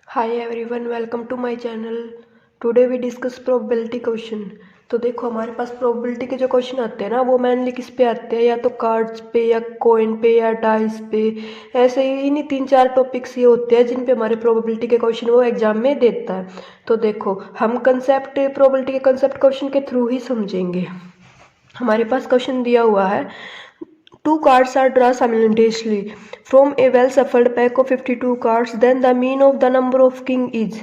Hi everyone, welcome to my channel. Today we discuss probability question. तो देखो, हमारे पास probability के जो क्वेश्चन आते हैं ना, वो मेनली किस पे आते हैं, या तो कार्ड्स पे, या कॉइन पे, या डाइस पे। ऐसे ही इन्हीं 3-4 टॉपिक्स ये होते हैं जिन पे हमारे प्रोबेबिलिटी के क्वेश्चन वो एग्जाम में देता है। तो देखो, हम कंसेप्ट प्रोबेबिलिटी के कंसेप्ट क्वेश्चन के थ्रू ही समझेंगे। हमारे पास क्वेश्चन दिया हुआ है, two cards are drawn simultaneously from a well shuffled pack of 52 cards, then the mean of the number of king is।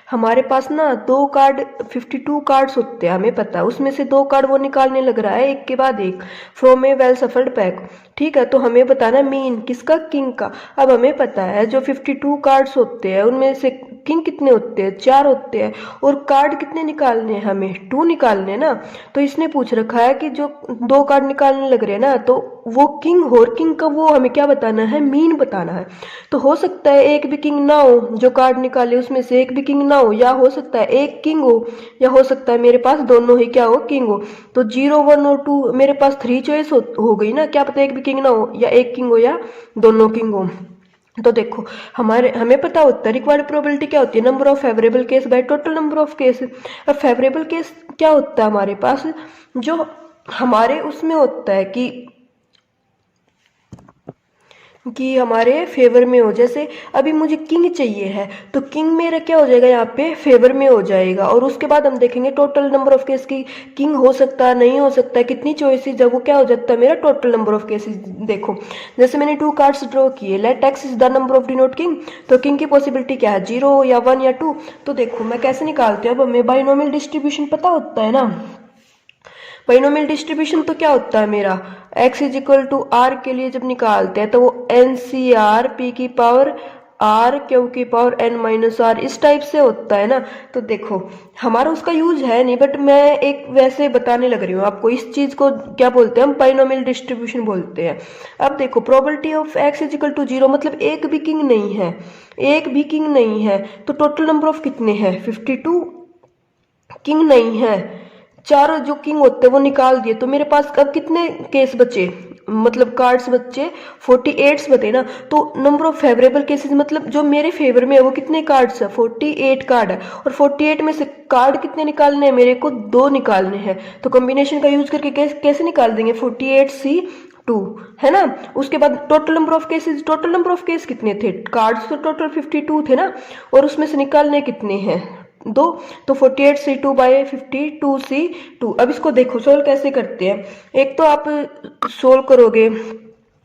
हमारे पास ना दो कार्ड 52 कार्ड्स होते हैं, हमें पता है। उसमें से दो कार्ड वो निकालने लग रहा है एक के बाद एक, from A well shuffled pack. ठीक है, तो हमें बताना मीन किसका, किंग का। अब हमें पता है जो 52 कार्ड्स होते हैं उनमें से किंग कितने होते हैं, 4 होते हैं। और कार्ड कितने निकालने हैं, हमें 2 निकालने ना। तो इसने पूछ रखा है कि जो दो कार्ड निकालने लग रहे हैं ना, तो वो किंग और किंग का वो हमें क्या बताना है, मीन बताना है। तो हो सकता है एक भी किंग ना हो, जो कार्ड निकाले उसमें से एक भी किंग ना हो, या हो सकता है एक किंग हो, या हो सकता है मेरे पास दोनों ही क्या हो, किंग हो। तो 0, 1 और 2 मेरे पास 3 चॉइस हो गई ना। क्या पता एक भी किंग ना हो, या एक किंग हो, या दोनों किंग हो। तो देखो, हमें पता होता है रिक्वायर्ड प्रोबेबिलिटी क्या होती है, number of favourable case by total number of case. अब फेवरेबल केस क्या होता है हमारे पास, जो हमारे उसमें होता है कि हमारे फेवर में हो। जैसे अभी मुझे किंग चाहिए है, तो किंग मेरा क्या हो जाएगा, यहाँ पे फेवर में हो जाएगा। और उसके बाद हम देखेंगे टोटल नंबर ऑफ केस की, किंग हो सकता है, नहीं हो सकता है, कितनी चॉइसेस, जब वो क्या हो जाता है मेरा टोटल नंबर ऑफ केसेस। देखो, जैसे मैंने 2 कार्ड्स ड्रॉ किए, let X is the number of denote king. तो किंग की पॉसिबिलिटी क्या है, 0 या 1 या 2। तो देखो मैं कैसे निकालती हूँ, अब हमें बाइनोमियल डिस्ट्रीब्यूशन पता होता है ना। बाइनोमियल डिस्ट्रीब्यूशन तो क्या होता है मेरा, x is equal to R के लिए जब निकालते हैं तो वो एन सी आर पी की पावर आर क्यू की पावर एन माइनस आर, इस टाइप से होता है ना। तो देखो, हमारा उसका यूज है नहीं, बट मैं एक वैसे बताने लग रही हूँ आपको। इस चीज को क्या बोलते हैं हम, बाइनोमियल डिस्ट्रीब्यूशन बोलते हैं। अब देखो, probability of x is equal to 0, मतलब एक भी किंग नहीं है, एक भी किंग नहीं है। तो टोटल नंबर ऑफ कितने हैं, 52। किंग नहीं है, चार जो किंग होते हैं वो निकाल दिए, तो मेरे पास अब कितने केस बचे, मतलब कार्ड्स बचे 48 बचे ना। तो नंबर ऑफ फेवरेबल केसेस, मतलब जो मेरे फेवर में है वो कितने कार्ड्स है, 48 कार्ड है। और 48 में से कार्ड कितने निकालने हैं, मेरे को 2 निकालने हैं। तो कॉम्बिनेशन का यूज करके कैसे निकाल देंगे, 48C2, है ना। उसके बाद total number of cases, total number of case कितने थे, कार्ड्स तो टोटल 52 थे ना, और उसमें से निकालने कितने हैं, 2। तो 48C2 बाई 52C2। अब इसको देखो सोल्व कैसे करते हैं। एक तो आप सोल्व करोगे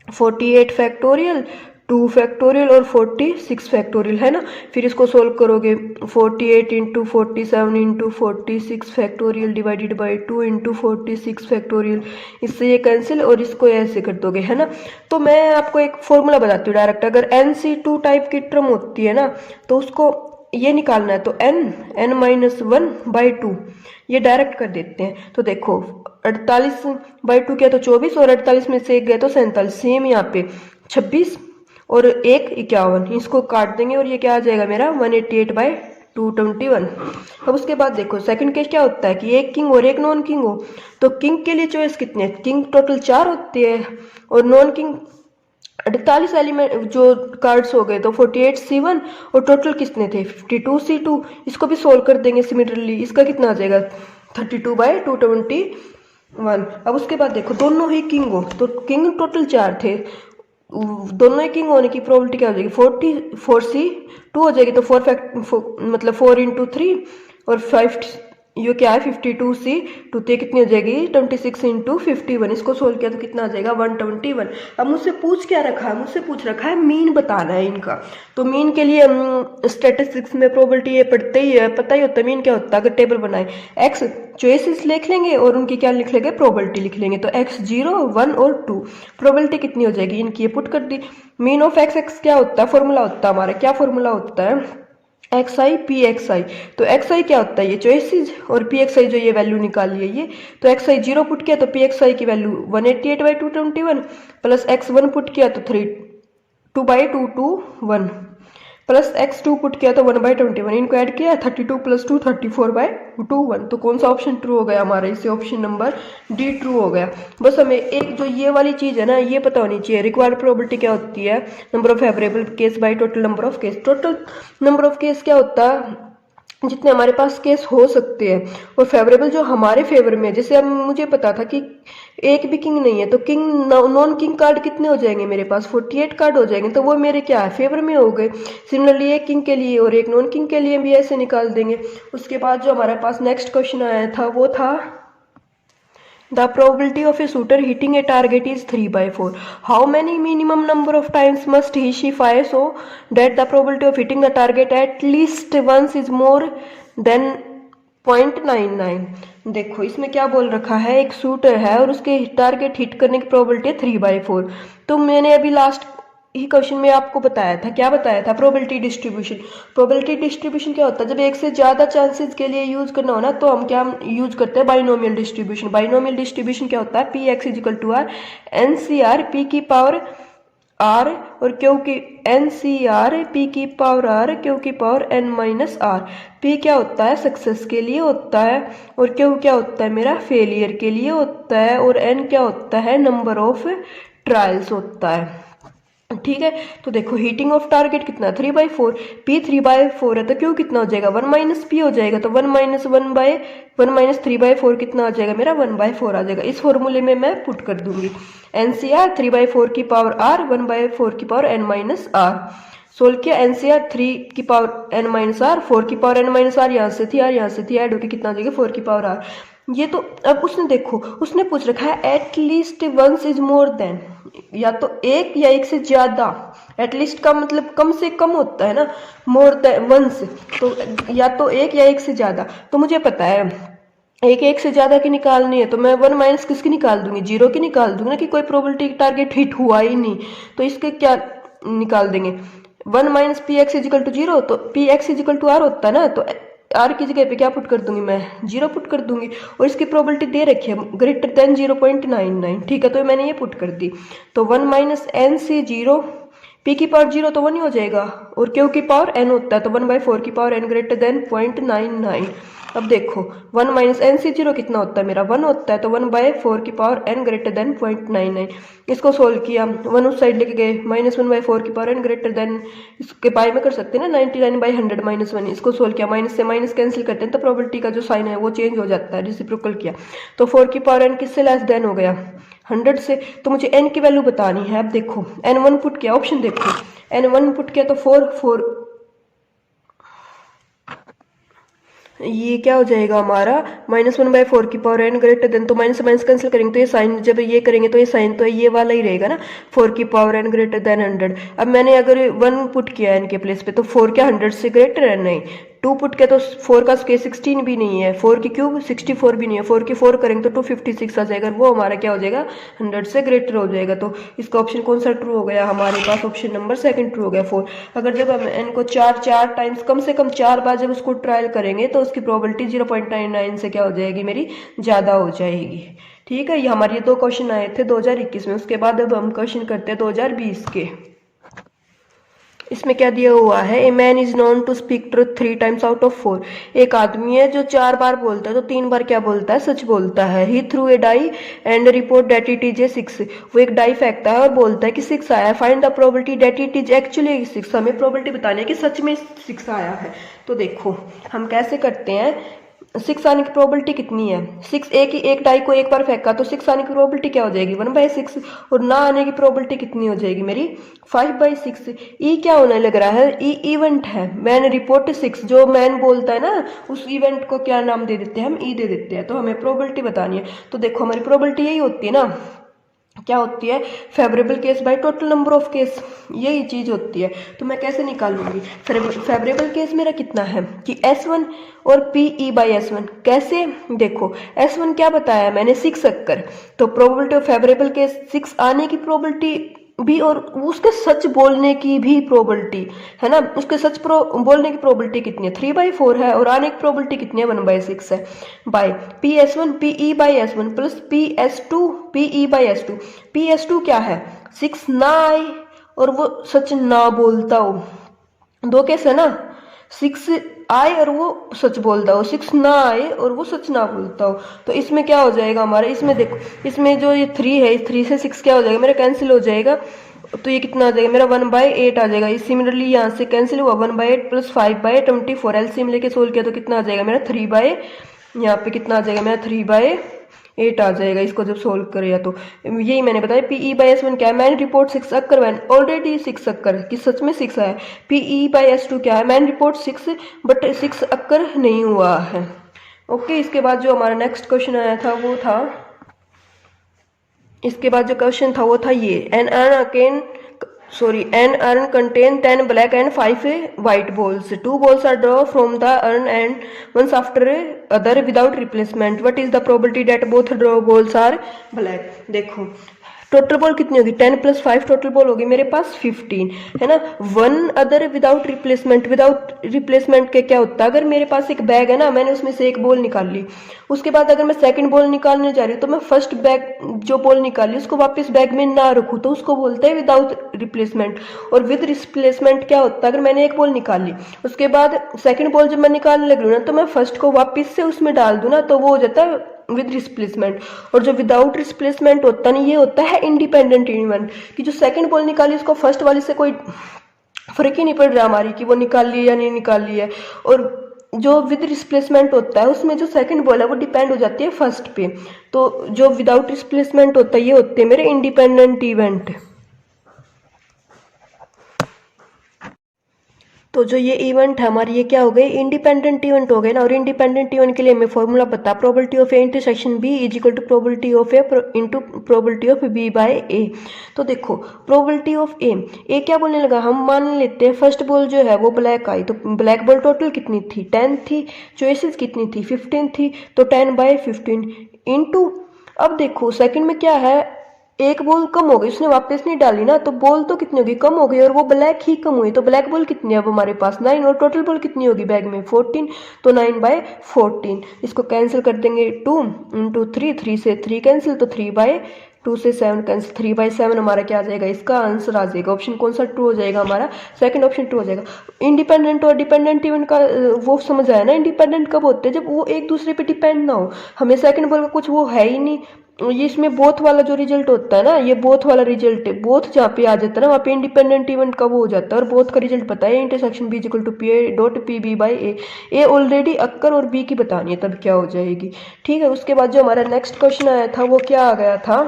48 फैक्टोरियल, 2 फैक्टोरियल और 46 फैक्टोरियल, है ना। फिर इसको सोल्व करोगे 48 into 47 into 46 factorial divided by 2 into 46 factorial. इससे ये कैंसिल और इसको ऐसे कर दोगे, है ना। तो मैं आपको एक फॉर्मूला बताती हूँ डायरेक्ट। अगर NC2 टाइप की टर्म होती है ना, तो उसको ये निकालना है, तो n माइनस 1 बाई 2 ये डायरेक्ट कर देते हैं। तो देखो 48 बाई 2 किया तो 24, और 48 में से एक गया तो 47, सेम यहाँ पे 26 और 1 51, इसको काट देंगे और ये क्या आ जाएगा मेरा 188 बाई 221। अब उसके बाद देखो सेकंड केस क्या होता है कि एक किंग और एक नॉन किंग हो। तो किंग के लिए चॉइस कितने, किंग टोटल 4 होते हैं, और नॉन किंग 48 एलिमेंट जो कार्ड्स हो गए, तो 48C1, और टोटल कितने थे 52C2। इसको भी सोल्व कर देंगे सिमिलरली, इसका कितना आ जाएगा 32 बाई 221। अब उसके बाद देखो दोनों ही किंग हो, तो किंग टोटल 4 थे, दोनों ही किंग होने की प्रोबेबिलिटी क्या हो जाएगी, 44C2 हो जाएगी। तो 4 मतलब 4 इंटू 3 और 5, ये क्या है 52C2, तो कितनी हो जाएगी 26 इंटू 51। इसको सोल्व किया तो कितना आ जाएगा 121। अब मुझसे पूछ क्या रखा है, मुझसे पूछ रखा है मीन बताना है इनका। तो मीन के लिए स्टैटिस्टिक्स में प्रोबेबिलिटी ये पढ़ते ही है, पता ही होता है मीन क्या होता है। अगर टेबल बनाए एक्स चॉइसेस लिख लेंगे और उनकी क्या लिख लेंगे, प्रोबेबिलिटी लिख लेंगे। तो x 0, 1 और 2, प्रोबेबिलिटी कितनी हो जाएगी इनकी, ये पुट कर दी। मीन ऑफ x क्या होता है, फॉर्मूला होता है हमारा, क्या फॉर्मूला होता है, XI PXI। तो XI क्या होता है, ये चॉइसेस, और PXI जो ये वैल्यू निकाली है ये। तो XI 0 पुट किया तो PXI की value 188 by 221, plus X1 put किया तो 2 बाई 221, प्लस x2 पुट किया तो 1/21, इनको ऐड किया 32 + 2 34/21। तो कौन सा ऑप्शन ट्रू हो गया हमारा, इससे ऑप्शन नंबर डी ट्रू हो गया। बस हमें एक जो ये वाली चीज़ है ना, ये पता होनी चाहिए। रिक्वायर्ड प्रोबेबिलिटी क्या होती है, number of favourable case by total number of case. Total number of case क्या होता है, जितने हमारे पास केस हो सकते हैं, और फेवरेबल जो हमारे फेवर में। जैसे अब मुझे पता था कि एक भी किंग नहीं है, तो किंग नॉन किंग कार्ड कितने हो जाएंगे मेरे पास, 48 कार्ड हो जाएंगे, तो वो मेरे क्या है, फेवर में हो गए। सिमिलरली एक किंग के लिए और एक नॉन किंग के लिए भी ऐसे निकाल देंगे। उसके बाद जो हमारे पास नेक्स्ट क्वेश्चन आया था वो था the probability of a shooter hitting a target is 3/4। How many minimum number of times must he she fire so that the probability of hitting the target at least once is more than 0.99। देखो इसमें क्या बोल रखा है, एक shooter है और उसके टारगेट हिट करने की प्रोबेबिलिटी है 3/4। तो मैंने अभी लास्ट ही क्वेश्चन में आपको बताया था, क्या बताया था, प्रोबेबिलिटी डिस्ट्रीब्यूशन। प्रोबेबिलिटी डिस्ट्रीब्यूशन क्या होता है, जब एक से ज़्यादा चांसेस के लिए यूज करना हो ना, तो हम क्या यूज करते हैं, बाइनोमियल डिस्ट्रीब्यूशन। बाइनोमियल डिस्ट्रीब्यूशन क्या होता है, P X is equal to R N C R P की पावर आर, और क्योंकि एन सी आर पी की पावर आर क्यू की power N minus R. P क्या होता है, सक्सेस के लिए होता है, और क्यू क्या होता है, मेरा फेलियर के लिए होता है, और एन क्या होता है, नंबर ऑफ ट्रायल्स होता है। ठीक है, तो देखो हीटिंग ऑफ टारगेट कितना, 3/4। पी 3/4 है तो क्यू कितना हो जाएगा, 1 - पी हो जाएगा, तो 1 - 3/4 कितना आ जाएगा मेरा, 1/4 आ जाएगा। इस फॉर्मूले में मैं पुट कर दूंगी एनसीआर 3/4 की पावर आर 1/4 की power N minus R. Solve किया, एनसीआर 3 की पावर एन माइनस आर, 4 की पावर एन माइनस आर, यहाँ से थी आर, यहाँ से थी, ऐड होकर कितना आ जाएगा, 4 की पावर आर। ये तो अब उसने देखो, उसने पूछ रखा है at least once is more than, या तो एक या एक से ज्यादा। एटलीस्ट का मतलब कम से कम होता है ना, मोर देन वंस, तो या तो एक या एक से ज्यादा। तो मुझे पता है एक से ज्यादा की निकालनी है, तो मैं 1 माइनस किसकी निकाल दूंगी, 0 की निकाल दूंगी ना, कि कोई प्रोबेबिलिटी टारगेट हिट हुआ ही नहीं। तो इसके क्या निकाल देंगे, 1 - पी एक्स इजिकल टू 0, तो P X is equal to R होता है ना, तो आर की जगह पे क्या पुट कर दूंगी मैं, 0 पुट कर दूंगी। और इसकी प्रोबेबिलिटी दे रखी है ग्रेटर देन 0.99। ठीक है, तो मैंने ये पुट कर दी। तो 1 - एन से 0, पी की पावर 0 तो 1 ही हो जाएगा, और क्यू की पावर एन होता है, तो 1/4 की पावर एन ग्रेटर देन 0.99। अब देखो 1 - एन से 0 कितना होता है मेरा, 1 होता है, तो 1/4 की पावर एन ग्रेटर देन 0.99। इसको सोल्व किया, 1 उस साइड लेके गए, -1/4 की पावर एन ग्रेटर देन, इसके पाई में कर सकते हैं ना, 99/100 -1। इसको सोल्व किया, माइनस से माइनस कैंसिल करते हैं तो प्रोबेबिलिटी का जो साइन है वो चेंज हो जाता है, रेसिप्रोकल किया तो 4 की पावर एन किससे लेस देन हो गया, 100 से। तो मुझे n की वैल्यू बतानी है। अब देखो n1 पुट किया, ऑप्शन देखो n1 पुट किया तो 4 ये क्या हो जाएगा हमारा, -1/4 की पावर n ग्रेटर देन, तो माइनस माइनस कैंसिल करेंगे तो ये साइन, जब ये करेंगे तो ये साइन तो ये वाला ही रहेगा ना, 4 की पावर n ग्रेटर देन 100। अब मैंने अगर 1 पुट किया n के प्लेस पे, तो 4 क्या 100 से ग्रेटर है, नहीं। 2 पुट किया तो 4 का स्क्वायर 16 भी नहीं है, 4 की क्यूब 64 भी नहीं है, 4 की 4 करेंगे तो 256 आ जाएगा, वो हमारा क्या हो जाएगा, 100 से ग्रेटर हो जाएगा। तो इसका ऑप्शन कौन सा ट्रू हो गया हमारे पास, ऑप्शन नंबर सेकंड ट्रू हो गया 4। अगर जब हम n को 4 टाइम्स, कम से कम 4 बार जब उसको ट्रायल करेंगे, तो उसकी प्रोबेबिलिटी 0.99 से क्या हो जाएगी मेरी, ज़्यादा हो जाएगी। ठीक है, ये हमारे 2 क्वेश्चन आए थे 2021 में। उसके बाद अब हम क्वेश्चन करते हैं 2020 के। इसमें क्या दिया हुआ है, a man is known to speak truth 3 times out of 4। एक आदमी है जो 4 बार बोलता है तो 3 बार क्या बोलता है, सच बोलता है। ही through a die and report that it is a 6। वो एक डाई फेंकता है और बोलता है कि 6 आया है। Find the probability that it is actually 6। हमें प्रोबेबिलिटी बतानी है कि सच में 6 आया है। तो देखो हम कैसे करते हैं, 6 आने की प्रोबेबिलिटी कितनी है, 6, एक डाई को एक बार फेंका तो 6 आने की प्रोबेबिलिटी क्या हो जाएगी, 1/6। और ना आने की प्रोबेबिलिटी कितनी हो जाएगी मेरी, 5/6। ई क्या होने लग रहा है, ई इवेंट है। मैन रिपोर्ट 6, जो मैन बोलता है ना, उस इवेंट को क्या नाम दे देते हैं हम, ई दे देते हैं। तो हमें प्रोबेबिलिटी बतानी है। तो देखो हमारी प्रोबेबिलिटी यही होती है ना, क्या होती है, favourable case by total number of case, यही चीज होती है। तो मैं कैसे निकालूंगी, फेवरेबल केस मेरा कितना है कि S1 और PE/S1। कैसे, देखो S1 क्या बताया मैंने, 6 अक्कर, तो प्रोबेबिलिटी ऑफ फेवरेबल केस 6 आने की प्रोबेबिलिटी भी, और उसके सच बोलने की भी प्रोबेबिलिटी है ना, उसके सच बोलने की प्रोबेबिलिटी कितनी है, 3/4 है, और आने की प्रोबेबिलिटी कितनी है, 1/6 है। Bye PS1 PE/S1 plus PS2 PE/S2। PS2 क्या है, 6 ना आए और वो सच ना बोलता हो, दो केस है ना, 6 आए और वो सच बोलता हो, 6 ना आए और वो सच ना बोलता हो। तो इसमें क्या हो जाएगा हमारा, इसमें देखो, इसमें जो ये 3 है, इस 3 से 6 क्या हो जाएगा मेरा, कैंसिल हो जाएगा। तो ये कितना आ जाएगा मेरा, 1/8 आ जाएगा। सिमिलरली यहाँ से कैंसिल हुआ, 1/8 प्लस 5/24, एलसीएम लेके सोल्व किया तो कितना आ जाएगा मेरा, 3 बाई, यहाँ पे कितना आ जाएगा मेरा, 3/8 आ जाएगा इसको जब सोल्व करेगा तो। यही मैंने बताया, PE/S1 क्या है, man report 6 occur, when already 6 occur, कि सच में 6 है। PE/S2 क्या है, मैन रिपोर्ट 6 बट 6 अक्कर नहीं हुआ है। ओके, इसके बाद जो हमारा नेक्स्ट क्वेश्चन आया था वो था, इसके बाद जो क्वेश्चन था वो था ये, an urn contain 10 black and 5 white balls. 2 balls are drawn from the urn and once after other without replacement. What is the probability that both draw balls are black? देखो टोटल बॉल कितनी होगी, 10 plus 5 total ball होगी मेरे पास 15, है ना। One other without replacement, without replacement के क्या होता है, अगर मेरे पास एक बैग है ना, मैंने उसमें से एक बॉल निकाल ली, उसके बाद अगर मैं सेकंड बॉल निकालने जा रही हूँ तो मैं फर्स्ट बैग जो बॉल निकाली उसको वापस बैग में ना रखूँ, तो उसको बोलते हैं विदाउट रिप्लेसमेंट। और विद रिप्लेसमेंट क्या होता है, अगर मैंने एक बॉल निकाली उसके बाद सेकंड बॉल जब मैं निकालने लग रही हूँ ना, तो मैं फर्स्ट को वापस से उसमें डाल दूँ ना, तो वो हो जाता है विद रिप्लेसमेंट। और जो विदाउट रिप्लेसमेंट होता नहीं, ये होता है इंडिपेंडेंट इवेंट, कि जो सेकंड बॉल निकाली उसको फर्स्ट वाली से कोई फर्क ही नहीं पड़ रहा हमारी कि वो निकाल ली या नहीं निकाल ली है। और जो विद रिप्लेसमेंट होता है उसमें जो सेकंड बॉल है वो डिपेंड हो जाती है फर्स्ट पे। तो जो विदाउट रिप्लेसमेंट होता है ये होते हैं मेरे इंडिपेंडेंट इवेंट। तो जो ये इवेंट है हमारी, ये क्या हो गए, इंडिपेंडेंट इवेंट हो गए ना। और इंडिपेंडेंट इवेंट के लिए हमें फॉर्मूला पता, probability of A intersection B is equal to probability of A into probability of B by A. तो देखो प्रोबेबिलिटी ऑफ ए क्या बोलने लगा, हम मान लेते हैं फर्स्ट बॉल जो है वो ब्लैक आई, तो ब्लैक बॉल टोटल कितनी थी, 10 थी, चॉइसेस कितनी थी, 15 थी, तो 10/15 इंटू, अब देखो सेकंड में क्या है, एक बॉल कम हो गई, उसने वापस नहीं डाली ना, तो बॉल तो कितनी होगी, कम हो गई, और वो ब्लैक ही कम हुई, तो ब्लैक बॉल कितनी है अब हमारे पास 9, और टोटल बॉल कितनी होगी बैग में 14, तो 9/14। इसको कैंसिल कर देंगे, 2 इंटू 3, 3 से 3 कैंसिल, तो 3/2 से 7 कैंसिल, 3/7 हमारा क्या आ जाएगा, इसका आंसर आ जाएगा ऑप्शन कौन सा, 2 हो जाएगा हमारा, सेकंड ऑप्शन 2 हो जाएगा। इंडिपेंडेंट और डिपेंडेंट इवेंट का वो समझ आया ना, इंडिपेंडेंट कब होते हैं, जब वो एक दूसरे पे डिपेंड ना हो, हमें सेकंड बॉल का कुछ वो है ही नहीं। ये इसमें बोथ वाला जो रिजल्ट होता है ना, ये बोथ वाला रिजल्ट है, बोथ जहाँ पे आ जाता है ना वहाँ पे इंडिपेंडेंट इवेंट का वो हो जाता है। और बोथ का रिजल्ट पता है, intersection B equal to PA.PB/A, A already occur और बी की बतानी है, तब क्या हो जाएगी, ठीक है। उसके बाद जो हमारा नेक्स्ट क्वेश्चन आया था वो क्या आ गया था,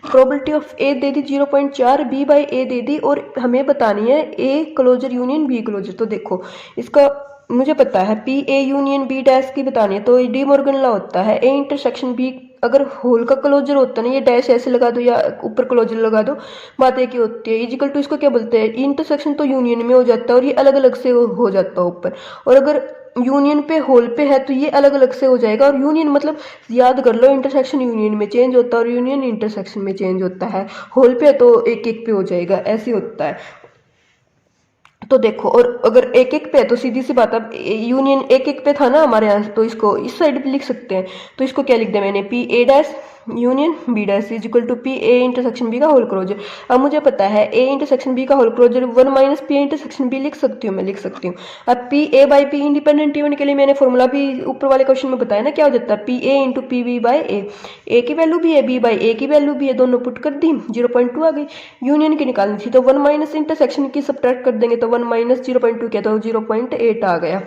probability of A they the 0.4, B/A दे दी, और हमें बतानी है A closure union B closure. तो देखो इसका मुझे पता है PA यूनियन B डैश की बतानी है, तो डी मॉर्गन लॉ होता है, ए इंटरसेक्शन बी अगर होल का क्लोजर होता है ना, ये डैश ऐसे लगा दो या ऊपर क्लोजर लगा दो, बात एक ही होती है। इजिकल टू इसको क्या बोलते हैं, इंटरसेक्शन तो यूनियन में हो जाता है और ये अलग अलग से हो जाता है ऊपर, और अगर यूनियन पे होल पे है तो ये अलग अलग से हो जाएगा। और यूनियन मतलब याद कर लो, इंटरसेक्शन यूनियन में चेंज होता है और यूनियन इंटरसेक्शन में चेंज होता है, होल पे तो एक एक पे हो जाएगा, ऐसे होता है। तो देखो, और अगर एक एक पे है तो सीधी सी बात, अब यूनियन एक एक पे था ना हमारे यहाँ, तो इसको इस साइड भी लिख सकते हैं। तो इसको क्या लिख दिया मैंने, PA dash union B dash is equal to PA intersection B का होल क्लोजर। अब मुझे पता है A इंटरसेक्शन B का whole closure 1 minus PA intersection B लिख सकती हूँ, मैं लिख सकती हूँ। अब PA/P इंडिपेंडेंट इवेंट के लिए मैंने फॉर्मूला भी ऊपर वाले क्वेश्चन में बताया ना, क्या हो जाता है, PA इंटू PB/A, A की वैल्यू भी है, B/A की वैल्यू भी है, दोनों पुट कर दी, 0.2 आ गई। यूनियन की निकालनी थी तो 1 माइनस इंटरसेक्शन की सब्ट्रैक्ट कर देंगे, तो 1 माइनस 0.2 किया तो 0.8 आ गया,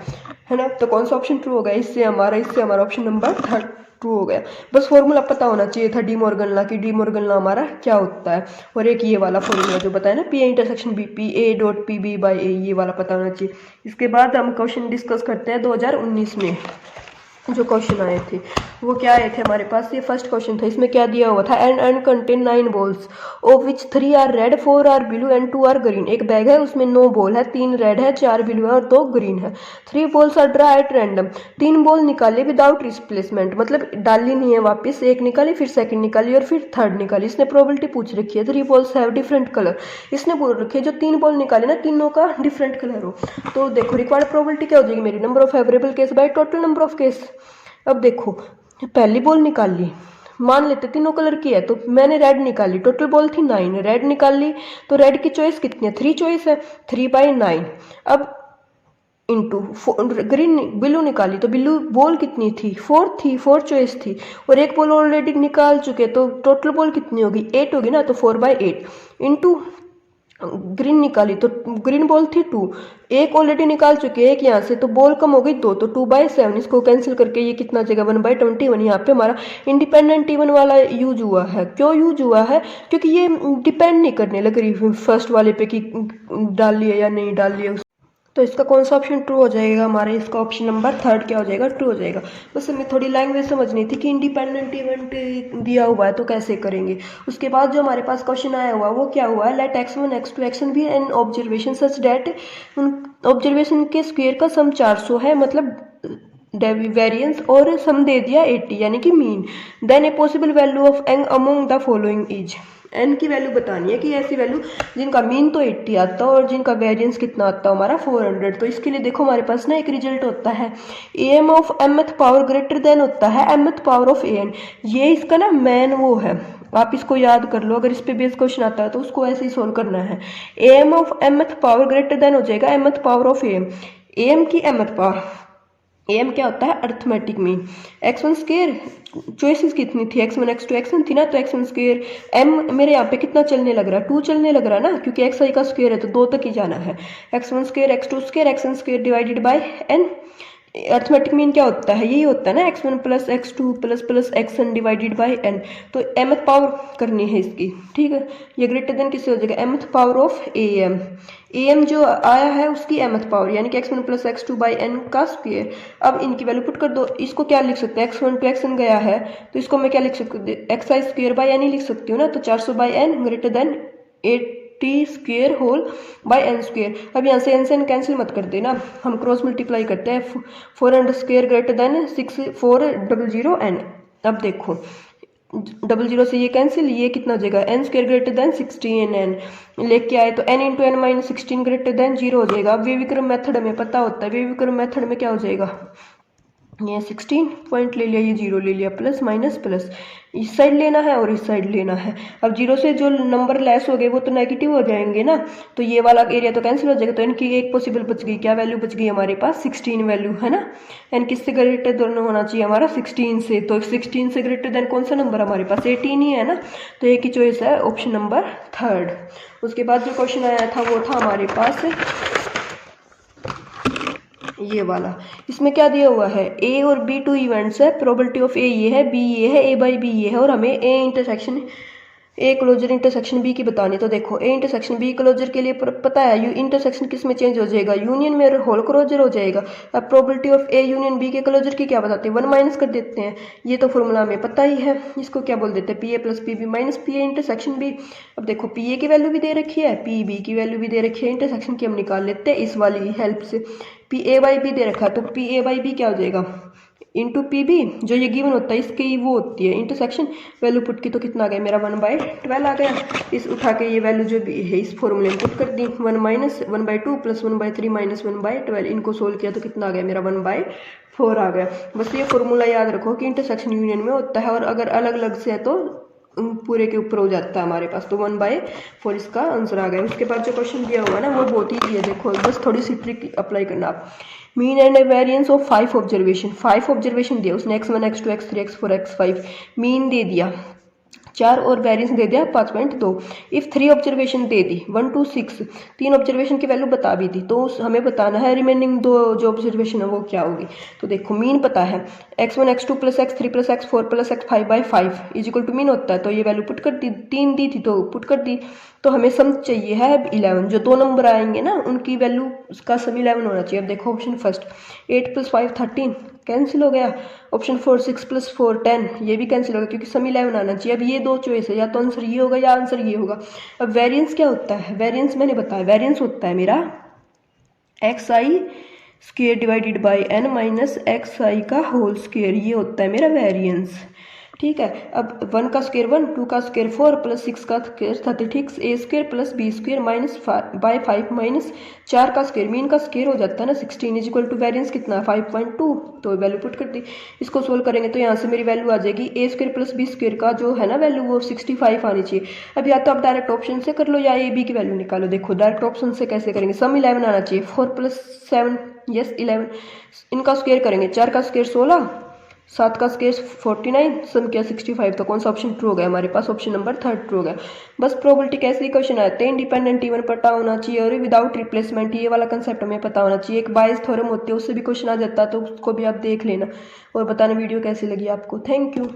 है ना। तो कौन सा ऑप्शन ट्रू हो गया, इससे हमारा ऑप्शन नंबर 2 हो गया। बस फॉर्मूला पता होना चाहिए था डी मॉर्गन लॉ की, डी मॉर्गन लॉ हमारा क्या होता है, और एक ये वाला फॉर्मूला जो बताया ना, PA इंटरसेक्शन B PA.PB/A, ये वाला पता होना चाहिए। इसके बाद हम क्वेश्चन डिस्कस करते हैं 2019 में जो क्वेश्चन आए थे वो क्या आए थे हमारे पास। ये फर्स्ट क्वेश्चन था, इसमें क्या दिया हुआ था, and contain 9 balls of which 3 are red, 4 are blue and 2 are green. एक बैग है उसमें 9 बॉल है, 3 रेड है, 4 ब्लू है और 2 ग्रीन है। 3 balls are draw at random, 3 ball निकाले विदाउट रिप्लेसमेंट, मतलब डाली नहीं है वापस, एक निकाली फिर सेकंड निकाली और फिर थर्ड निकाली। इसने प्रोबेबिलिटी पूछ रखी है 3 बॉल्स हैव डिफरेंट कलर, इसने बोल रखी है जो 3 बॉल निकाले ना तीनों का डिफरेंट कलर हो। तो देखो रिक्वायर्ड प्रोबेबिलिटी क्या हो जाएगी मेरी, number of favourable case by total number of case. अब देखो पहली बॉल निकाल ली, मान लेते तीनों कलर की है, तो मैंने रेड निकाली, टोटल बॉल थी 9, रेड निकाल ली, तो रेड की चॉइस कितनी है, 3 चॉइस है, 3/9। अब इंटू ग्रीन ब्लू निकाली, तो ब्लू बॉल कितनी थी, 4 थी, 4 चॉइस थी, और एक बॉल ऑलरेडी निकाल चुके, तो टोटल बॉल कितनी होगी, 8 होगी ना, तो 4/8 इंटू ग्रीन निकाली, तो ग्रीन बॉल थी 2, एक ऑलरेडी निकाल चुके, एक यहाँ से, तो बॉल कम हो गई 2, तो 2/7, इसको कैंसिल करके ये कितना आ जाएगा, 1/21। यहाँ पे हमारा इंडिपेंडेंट इवन वाला यूज हुआ है। क्यों यूज हुआ है, क्योंकि ये डिपेंड नहीं करने लग रही फर्स्ट वाले पे कि डाल लिया या नहीं डाल लिया। तो इसका कौन सा ऑप्शन ट्रू हो जाएगा हमारे, इसका ऑप्शन नंबर 3 क्या हो जाएगा, ट्रू हो जाएगा। बस हमें थोड़ी लैंग्वेज समझनी थी कि इंडिपेंडेंट इवेंट दिया हुआ है तो कैसे करेंगे। उसके बाद जो हमारे पास क्वेश्चन आया हुआ वो क्या हुआ है, लेट x1 x2 xn भी एन ऑब्जर्वेशन सच डेट, ऑब्जर्वेशन के स्क्वायर का सम 400 है, मतलब वेरिएंस, और सम दे दिया 80 यानी कि mean. Then a possible value of n among the following is, n की वैल्यू बतानी है कि ऐसी वैल्यू जिनका मीन तो 80 आता है और जिनका वेरिएंस कितना आता है हमारा 400। तो इसके लिए देखो हमारे पास ना एक रिजल्ट होता है, m of mth power greater than होता है mth पावर ऑफ एन, ये इसका ना मैन वो है, आप इसको याद कर लो, अगर इस पे बेस क्वेश्चन आता है तो उसको ऐसे ही सोल्व करना है। M of mth power greater than हो जाएगा mth power of m, m की mth पावर, एम क्या होता है arithmetic mean. x1 square choices कितनी थी, x1 x2 xn थी ना, तो x1 स्क्वायर m मेरे यहाँ पे कितना चलने लग रहा है, 2 चलने लग रहा है ना, क्योंकि xi का स्क्वायर है तो 2 तक ही जाना है। x1 square x2 square xn square divided by n, arithmetic mean क्या होता है, यही होता है ना x1 plus x2 plus xn divided by n। तो mth पावर करनी है इसकी, ठीक है, ये ग्रेटर देन किससे हो जाएगा, mth पावर ऑफ am जो आया है उसकी mth पावर यानी कि x1 plus x2 by n का स्क्वायर। अब इनकी वैल्यू पुट कर दो, इसको क्या लिख सकते हैं, x1 टू xn गया है तो इसको मैं क्या लिख सकती हूँ, xi स्क्वायर बाई n ही लिख सकती हूँ ना, तो 400 by n greater than 80 square whole by n square. अब यहाँ से एन से एन कैंसिल मत कर देना, हम क्रॉस मल्टीप्लाई करते हैं, 400 स्क्वायर ग्रेटर देन 6400 n। अब देखो 00 से ये कैंसिल, ये कितना हो जाएगा, N square greater than 16n लेके आए तो n into n minus 16 greater than 0 हो जाएगा। अब वेविक्रम मेथड हमें पता होता है, वेविक्रम मेथड में क्या हो जाएगा, ये 16 पॉइंट ले लिया, ये 0 ले लिया, प्लस माइनस प्लस, इस साइड लेना है और इस साइड लेना है। अब 0 से जो नंबर लेस हो गए वो तो नेगेटिव हो जाएंगे ना, तो ये वाला एरिया तो कैंसिल हो जाएगा, तो इनकी एक पॉसिबल बच गई, क्या वैल्यू बच गई हमारे पास, 16 वैल्यू है ना। एन किससे ग्रेटर दोनों होना चाहिए हमारा, 16 से, तो 16 से ग्रेटर देन कौन सा नंबर हमारे पास, 18 ही है ना, तो एक ही चॉइस है ऑप्शन नंबर 3। उसके बाद जो क्वेश्चन आया था वो था हमारे पास ये वाला, इसमें क्या दिया हुआ है, ए और बी 2 इवेंट्स है, प्रोबेबिलिटी ऑफ ए ये है, बी ये है, ए बाई बी ये है, और हमें A intersection A closure intersection B की बतानी। तो देखो ए इंटरसेक्शन बी क्लोजर के लिए पता है यू इंटरसेक्शन किस में चेंज हो जाएगा, यूनियन में होल क्लोजर हो जाएगा। अब probability of A union B के क्लोजर की क्या बताते हैं, 1 माइनस कर देते हैं, ये तो फॉर्मूला हमें पता ही है, इसको क्या बोल देते हैं, P A plus P B minus P A intersection B. अब देखो पी ए की वैल्यू भी दे रखी है, पी बी की वैल्यू भी दे रखी है, इंटरसेक्शन की हम निकाल लेते हैं इस वाली हेल्प से। पी ए बाई बी दे रखा है तो पी ए बाई बी क्या हो जाएगा, इंटू पी बी, जो ये गिवन होता है इसकी वो होती है इंटरसेक्शन, वैल्यू पुट की तो कितना आ गया मेरा 1/12 आ गया। इस उठा के ये वैल्यू जो भी है इस फॉर्मूले में पुट कर दी, 1 माइनस 1/2 प्लस 1/3 माइनस 1/12, इनको सोल्व किया तो कितना आ गया मेरा 1/4 आ गया। बस ये फॉर्मूला याद रखो कि इंटरसेक्शन यूनियन में होता है, और अगर अलग अलग से है तो पूरे के ऊपर हो जाता है हमारे पास, तो 1/4 इसका आंसर आ गया। उसके बाद जो क्वेश्चन दिया हुआ है ना वो बहुत ही है, देखो बस थोड़ी सी ट्रिक अप्लाई करना आप। Mean and variance of 5 observation, 5 observation दिया उसने, x1 x2 x3 x4 x5, mean they दिया 4 और वेरिएंस दे दिया 5.2। If 3 observation they the 1 to 6, 3 observation की वैल्यू बता भी दी, तो हमें बताना है रिमेनिंग 2 जो ऑब्जर्वेशन है वो क्या होगी। तो देखो मीन पता है x1 x2 plus x3 plus x4 plus x5/5 is equal to mean होता है, तो ये वैल्यू पुट कर दी, 3 दी थी तो पुट कर दी। तो हमें सम चाहिए है 11, जो 2 नंबर आएंगे ना उनकी वैल्यू उसका सम 11 होना चाहिए। अब देखो ऑप्शन फर्स्ट 8 + 5 13 कैंसिल हो गया, ऑप्शन 4 6 + 4 10 ये भी कैंसिल हो गया क्योंकि सम 11 आना चाहिए। अब ये 2 चॉइस है, या तो आंसर ये होगा या आंसर ये होगा। अब वेरिएंस क्या होता है, वेरिएंस मैंने बताया, वेरिएंस होता है मेरा xi square divided by n minus xi का होल स्क्वायर, ये होता है मेरा वेरिएंस। ठीक है। अब 1 का स्क्वायर 1, 2 का स्क्वायर 4 प्लस 6 का square 36 A square plus B square minus by 5 minus 4 का स्क्वायर, मीन का स्क्वायर हो जाता है ना 16 इज इक्वल टू वेरिएंस कितना है 5.2, तो वैल्यू पुट कर दी। इसको सोल्व करेंगे तो यहाँ से मेरी वैल्यू आ जाएगी ए स्क्वायर प्लस बी स्क्वायर का जो है ना वैल्यू वो 65 आनी चाहिए। अब या तो आप डायरेक्ट ऑप्शन से कर लो या ए बी की वैल्यू निकालो। देखो डायरेक्ट ऑप्शन से कैसे करेंगे, सम 11 आना चाहिए, 4 प्लस 7 यस 11, इनका स्क्वायर करेंगे, 4 का स्क्वायर 16, 7 का स्क्वायर 49, सम किया 65, तो कौन सा ऑप्शन ट्रू हो गया हमारे पास, ऑप्शन नंबर 3 ट्रू हो गया। बस प्रोबेबिलिटी कैसे ही क्वेश्चन आते हैं, इंडिपेंडेंट इवन पता होना चाहिए और विदाउट रिप्लेसमेंट, ये वाला कंसेप्ट हमें पता होना चाहिए। एक बायस थ्योरम होती है उससे भी क्वेश्चन आ जाता है, तो उसको भी आप देख लेना और बताना वीडियो कैसी लगी आपको। Thank you.